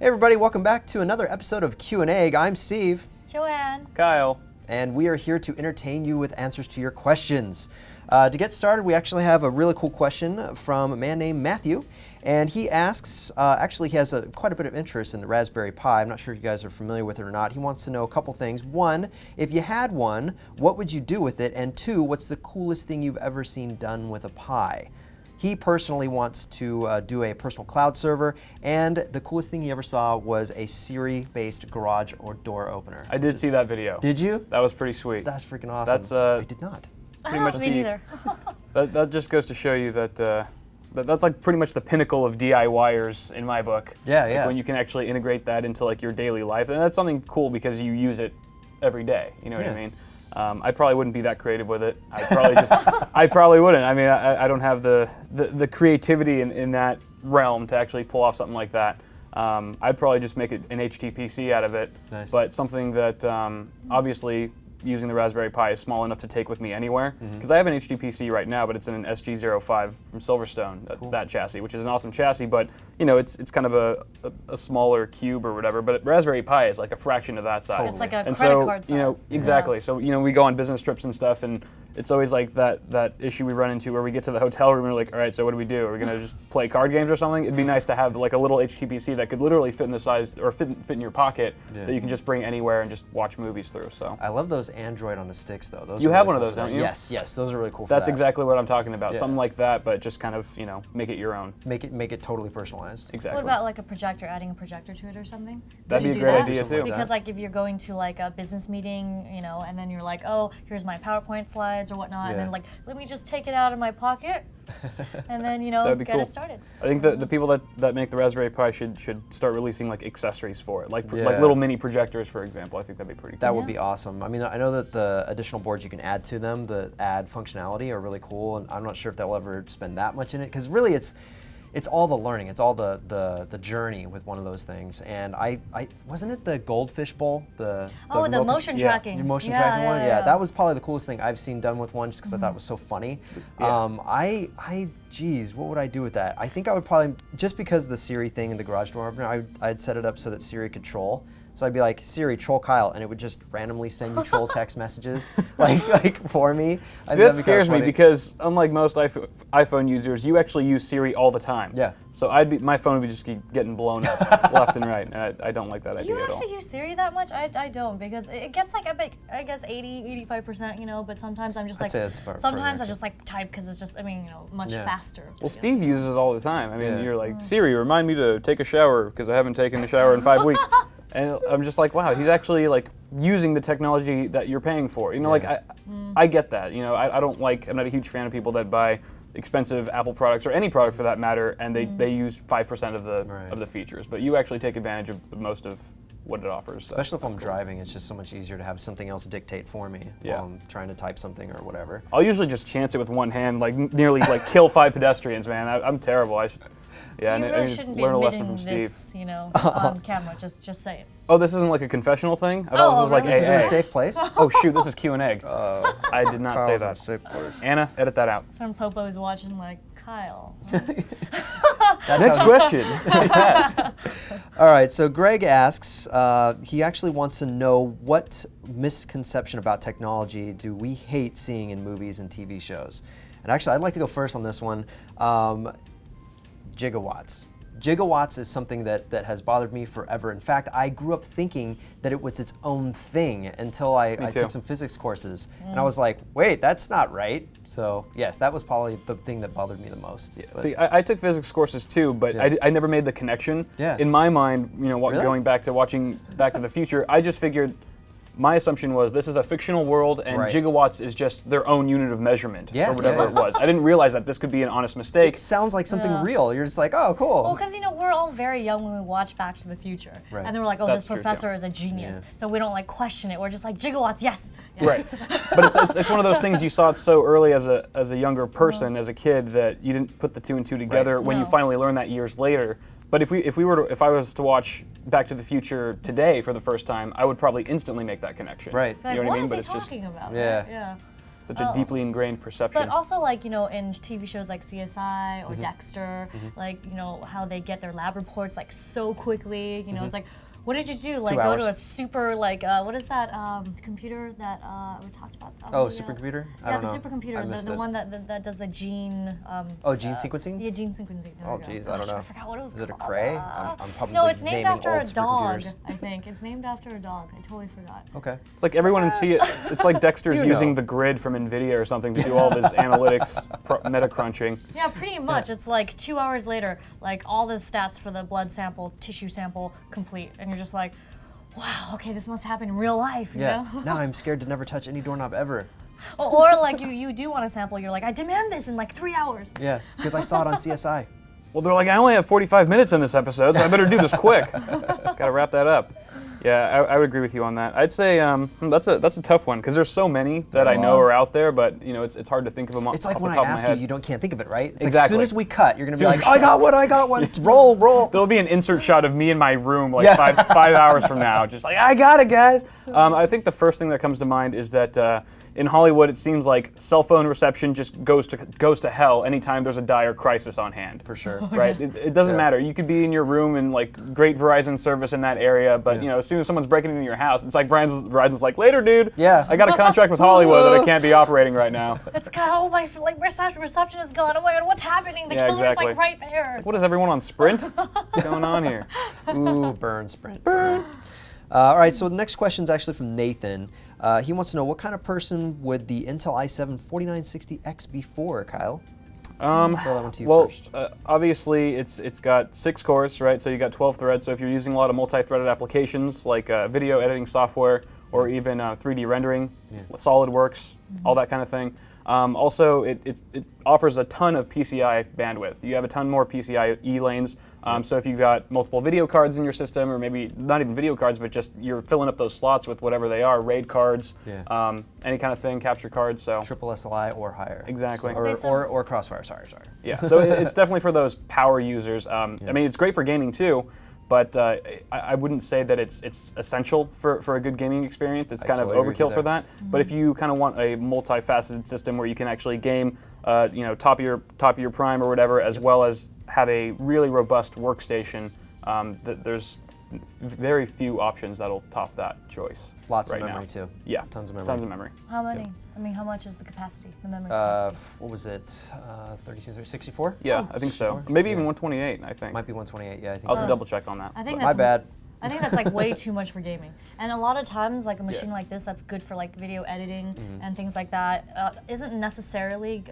Hey everybody, welcome back to another episode of Q&A. I'm Steve. Joanne. Kyle. And we are here to entertain you with answers to your questions. To get started, we actually have a really cool question from a man named Matthew. And he asks, actually he has quite a bit of interest in the Raspberry Pi. I'm not sure if you guys are familiar with it or not. He wants to know a couple things. One, if you had one, what would you do with it? And two, what's the coolest thing you've ever seen done with a Pi? He personally wants to do a personal cloud server, and the coolest thing he ever saw was a Siri-based garage or door opener. I did see that video. Did you? That was pretty sweet. That's freaking awesome. That's I did not. pretty much Me neither. that just goes to show you that that's like pretty much the pinnacle of DIYers in my book. Yeah, like yeah. when you can actually integrate that into like your daily life, and that's something cool because you use it every day. You know what I mean? I probably wouldn't be that creative with it. I probably wouldn't. I mean, I don't have the creativity in that realm to actually pull off something like that. I'd probably just make it an HTPC out of it. Nice. But something that obviously using the Raspberry Pi is small enough to take with me anywhere. Because I have an HTPC right now, but it's in an SG05 from Silverstone, that chassis, which is an awesome chassis. But you know, it's kind of a smaller cube or whatever. But Raspberry Pi is like a fraction of that size. It's like a and credit so, card size. you know, exactly. So you know, we go on business trips and stuff, and it's always like that issue we run into where we get to the hotel room and we're like, all right, so what do we do? Are we gonna just play card games or something? It'd be nice to have like a little HTPC that could literally fit in the size or fit in your pocket that you can just bring anywhere and just watch movies through. So I love those Android on the sticks though. Those you are have really one of cool those, for don't that. you? Yes, those are really cool for that's that. exactly what I'm talking about. Yeah. Something like that, but just kind of, you know, make it your own. Make it totally personalized. Exactly. What about like a projector, adding a projector to it or something? That'd Could be you a do great that? idea too. Because like if you're going to like a business meeting, you know, and then you're like, oh, here's my PowerPoint slides or whatnot, and then like, let me just take it out of my pocket, and then, you know, That'd be get cool. it started. I think the people that make the Raspberry Pi should start releasing like accessories for it, like Yeah. little mini projectors, for example. I think that'd be pretty cool. That would be awesome. I mean, I know that the additional boards you can add to them, the add functionality, are really cool, and I'm not sure if they'll ever spend that much in it, because really it's all the learning, it's all the journey with one of those things. And I wasn't it the Goldfish Bowl, the motion tracking. Your motion tracking one? Yeah, that was probably the coolest thing I've seen done with one, just because I thought it was so funny. Geez, what would I do with that? I think I would probably, just because the Siri thing in the garage door opener, I'd set it up so that Siri could troll. So I'd be like, Siri, troll Kyle, and it would just randomly send you troll text messages, like for me. That scares me because unlike most iPhone users, you actually use Siri all the time. Yeah. So my phone would be just keep getting blown up left and right, and I don't like that idea at all. Do you actually use Siri that much? I don't, because it gets like I guess 80-85%, you know, but sometimes I'm just like, sometimes I just like type because it's just, I mean, you know, much faster. Well, Steve uses it all the time. I mean, you're like, Siri, remind me to take a shower because I haven't taken a shower in 5 weeks. And I'm just like, wow, he's actually like using the technology that you're paying for. You know, like I get that. You know, I'm not a huge fan of people that buy expensive Apple products or any product for that matter, and they use 5% of the features. But you actually take advantage of most of what it offers. So Especially if I'm driving, it's just so much easier to have something else dictate for me while I'm trying to type something or whatever. I'll usually just chance it with one hand, like nearly like kill 5 pedestrians, man. I'm terrible. You really shouldn't be admitting this, you know, on camera. Just say it. Oh, this isn't like a confessional thing? I thought this was like This is in AA. a safe place? Oh shoot, this is Q&A. I did not say that. Safe place. Anna, edit that out. Some popo's watching like, Kyle. Next question. All right, so Greg asks, he actually wants to know what misconception about technology do we hate seeing in movies and TV shows? And actually, I'd like to go first on this one. Gigawatts. Gigawatts is something that has bothered me forever. In fact, I grew up thinking that it was its own thing until I took some physics courses. And I was like, wait, that's not right. So yes, that was probably the thing that bothered me the most. Yeah. See, I took physics courses too, but I never made the connection. Yeah. In my mind, you know, going back to watching Back to the Future, I just figured, my assumption was this is a fictional world and gigawatts is just their own unit of measurement or whatever it was. I didn't realize that this could be an honest mistake. It sounds like something real. You're just like, oh, cool. Well, because, you know, we're all very young when we watch Back to the Future. Right. And then we're like, oh, That's this true, professor is a genius. Yeah. So we don't like question it. We're just like, gigawatts, yes. Right. But it's one of those things you saw it so early as a younger person, as a kid, that you didn't put the 2 and 2 together when you finally learn that years later. But if I was to watch Back to the Future today for the first time, I would probably instantly make that connection. Right. Like, You know what what I mean? is But he it's just talking about? Yeah. Yeah. such a deeply ingrained perception. But also, like, you know, in TV shows like CSI or Dexter, like, you know, how they get their lab reports like so quickly. You know, it's like, what did you do? Like, go to a super, like, what is that computer that we talked about? Oh, supercomputer? I don't know. Yeah, the supercomputer, the one that does the gene. Gene sequencing? Yeah, gene sequencing. Oh, geez, I don't know. I forgot what it was Is it a called. Cray? I'm probably No, it's named naming after a old dog, supercomputers. I think. It's named after a dog. I totally forgot. Okay. It's like everyone it's like Dexter's using the grid from NVIDIA or something to do all this analytics, meta crunching. Yeah, pretty much. It's like 2 hours later, like all the stats for the blood sample, tissue sample complete, and you're just like, wow, okay, this must happen in real life, you know? Now I'm scared to never touch any doorknob ever. Or like you do want a sample, you're like, I demand this in like 3 hours. Yeah, because I saw it on CSI. Well, they're like, I only have 45 minutes in this episode, so I better do this quick. Gotta wrap that up. Yeah, I would agree with you on that. I'd say that's a tough one because there's so many that I know are out there, but you know it's hard to think of them off the top of my head. It's like when I ask you can't think of it, right? It's exactly. Like, as soon as we cut, you're gonna be like, I got one. Roll. There'll be an insert shot of me in my room like 5 hours from now, just like, I got it, guys. I think the first thing that comes to mind is that in Hollywood, it seems like cell phone reception just goes to hell anytime there's a dire crisis on hand. For sure. Right? It doesn't matter. You could be in your room and like great Verizon service in that area, but you know, as soon as someone's breaking into your house, it's like Verizon's like, later, dude. Yeah. I got a contract with Hollywood that I can't be operating right now. It's kind of, oh my, like reception is gone. Oh my God, what's happening? The killer's exactly. like right there. Like, what is everyone on Sprint? What's going on here? Ooh, burn, Sprint. Burn. All right, so the next question is actually from Nathan. He wants to know, what kind of person would the Intel i7-4960X be for, Kyle? Throw that one to you first. Obviously, it's got 6 cores, right? So you got 12 threads. So if you're using a lot of multi-threaded applications like video editing software or even 3D rendering, SolidWorks, all that kind of thing. Also, it offers a ton of PCI bandwidth. You have a ton more PCIe lanes. So if you've got multiple video cards in your system, or maybe not even video cards, but just you're filling up those slots with whatever they are, RAID cards, any kind of thing, capture cards. So triple SLI or higher. Exactly. Or Crossfire. Sorry. Yeah. So it's definitely for those power users. I mean, it's great for gaming too. But I wouldn't say that it's essential for a good gaming experience. It's kind of overkill for that. But if you kind of want a multifaceted system where you can actually game, top of your prime or whatever, as well as have a really robust workstation, there's very few options that'll top that choice. Lots of memory too. Yeah, tons of memory. Tons of memory. How many? Yep. I mean, how much is the capacity, the memory capacity? What was it? 32, 64? Yeah, I think so. Maybe even 128. I think. Might be 128. Yeah, I think. I'll have to double check on that. I think my bad. I think that's like way too much for gaming. And a lot of times, like a machine like this that's good for like video editing and things like that isn't necessarily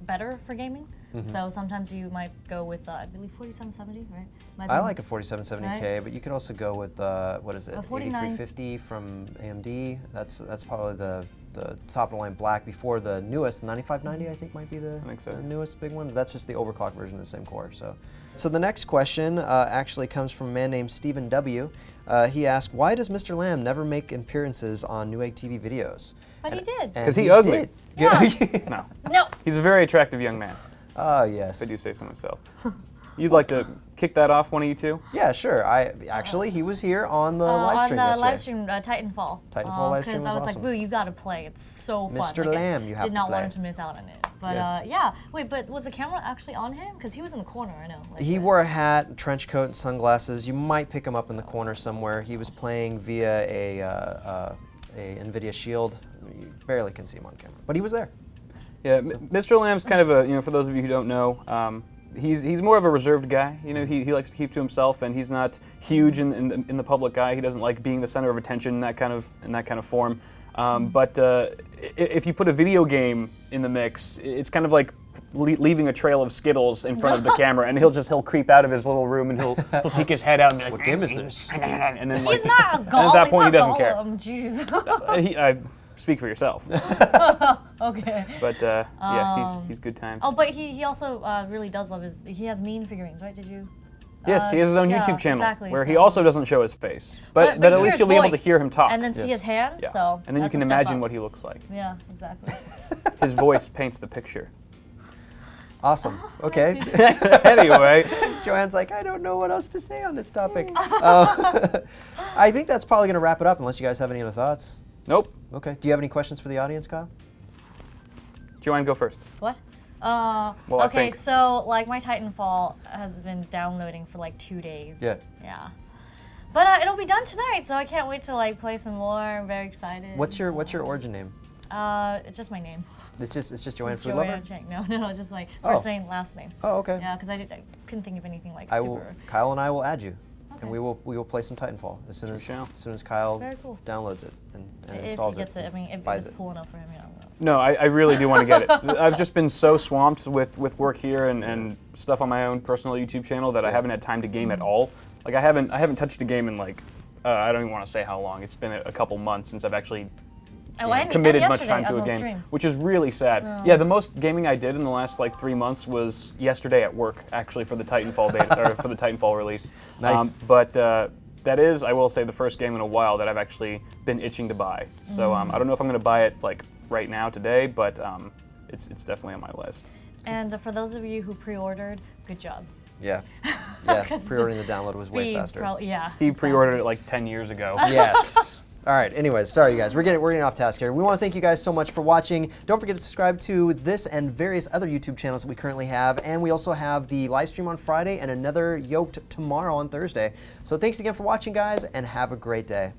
better for gaming. So sometimes you might go with, I believe, 4770, right? I like a 4770K, but you could also go with, what is it, 8350 from AMD. That's probably the top of the line black before the newest 9590. I think might be the newest big one. That's just the overclock version of the same core. So the next question actually comes from a man named Stephen W. He asked, why does Mr. Lam never make appearances on Newegg TV videos? But he did. Because he ugly. Yeah. No. He's a very attractive young man. Oh, yes. If I do say so myself. You'd like to kick that off, one of you two? Yeah, sure. Actually, he was here on the live stream yesterday. On the live stream, Titanfall. Titanfall live stream was awesome. Because I was like, Boo, you gotta play. It's so fun. Mr. Lam, you have to play. Did not want him to miss out on it. But yeah. Wait, but was the camera actually on him? Because he was in the corner, I know. Like, he wore a hat, trench coat, and sunglasses. You might pick him up in the corner somewhere. He was playing via a NVIDIA Shield. You barely can see him on camera, but he was there. Yeah, Mr. Lam's kind of a, for those of you who don't know, he's more of a reserved guy. He likes to keep to himself, and he's not huge in the public eye. He doesn't like being the center of attention in that kind of form. But if you put a video game in the mix, it's kind of like leaving a trail of Skittles in front of the camera, and he'll creep out of his little room and he'll peek his head out and be like, what game is this? And then he's not a golem. And at that point, he doesn't care. Jeez. Speak for yourself. Okay. But yeah, he's good times. Oh, but he also really does love he has mean figurines, right? Did you? Yes, he has his own YouTube channel where he so. also doesn't show his face, but at least you'll be able to hear him talk. And then see his hands, so. And then you can imagine what he looks like. Yeah, exactly. His voice paints the picture. Awesome. Okay. Anyway. Joanne's like, I don't know what else to say on this topic. I think that's probably going to wrap it up unless you guys have any other thoughts. Nope. Okay. Do you have any questions for the audience, Kyle? Joanne, go first. What? I Okay, think. so like my Titanfall has been downloading for like 2 days. Yeah. Yeah. But it'll be done tonight, so I can't wait to like play some more. I'm very excited. What's your origin name? It's just my name. It's just Joanne It's Food Lover? Joanne Chang. No, it's just like Oh. first name, last name. Oh, okay. Yeah, because I couldn't think of anything like I super. will. Kyle and I will add you, and Okay. we will play some Titanfall as soon shall. as Kyle Very cool. downloads it and If installs he gets it, I mean, if buys it's it. cool enough for him, yeah. I don't know. No, I really do want to get it. I've just been so swamped with work here and stuff on my own personal YouTube channel that I haven't had time to game at all. Like I haven't touched a game in like I don't even want to say how long. It's been a couple months since I've actually committed much time to a game, Stream. which is really sad. Yeah, the most gaming I did in the last like 3 months was yesterday at work, actually, for the Titanfall beta or for the Titanfall release. Nice. But that is, I will say, the first game in a while that I've actually been itching to buy. So I don't know if I'm going to buy it like right now today, but it's definitely on my list. And for those of you who pre-ordered, good job. Yeah. Yeah. 'Cause Pre-ordering the download was way Speed's faster. yeah. Steve pre-ordered it like 10 years ago. Yes. All right. Anyways, sorry you guys. We're getting off task here. We want to thank you guys so much for watching. Don't forget to subscribe to this and various other YouTube channels that we currently have, and we also have the live stream on Friday and another Yolk'd tomorrow on Thursday. So thanks again for watching, guys, and have a great day.